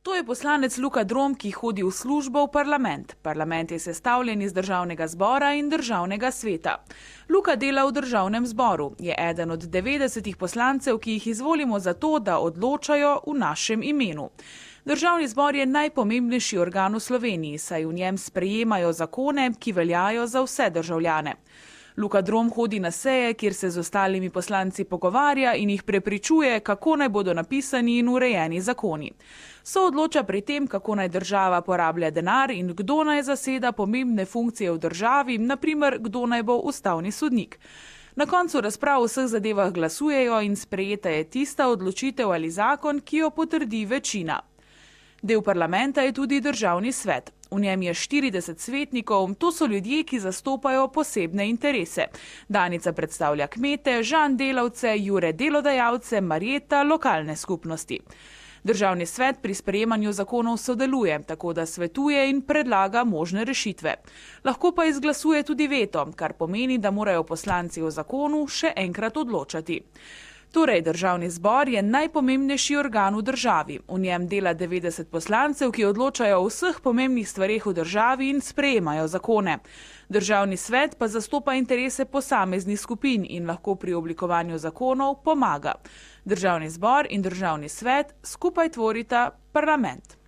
To je poslanec Luka Drom, ki hodi v službo v parlament. Parlament je sestavljen iz državnega zbora in državnega sveta. Luka dela v državnem zboru. Je eden od 90 poslancev, ki jih izvolimo zato, da odločajo v našem imenu. Državni zbor je najpomembnejši organ v Sloveniji, saj v njem sprejemajo zakone, ki veljajo za vse državljane. Luka Drom hodi na seje, kjer se z ostalimi poslanci pogovarja in jih prepričuje, kako naj bodo napisani in urejeni zakoni. Soodloča pri tem, kako naj država porablja denar in kdo naj zaseda pomembne funkcije v državi, naprimer, kdo naj bo ustavni sodnik. Na koncu razprav o vseh zadevah glasujejo in sprejeta je tista odločitev ali zakon, ki jo potrdi večina. Del parlamenta je tudi državni svet. V njem je 40 svetnikov, to so ljudje, ki zastopajo posebne interese. Danica predstavlja kmete, Žan delavce, Jure delodajalce, Marjeta lokalne skupnosti. Državni svet pri sprejemanju zakonov sodeluje, tako da svetuje in predlaga možne rešitve. Lahko pa izglasuje tudi veto, kar pomeni, da morajo poslanci o zakonu še enkrat odločati. Torej, državni zbor je najpomembnejši organ v državi. V njem dela 90 poslancev, ki odločajo o vseh pomembnih stvareh v državi in sprejemajo zakone. Državni svet pa zastopa interese posameznih skupin in lahko pri oblikovanju zakonov pomaga. Državni zbor in državni svet skupaj tvorita parlament.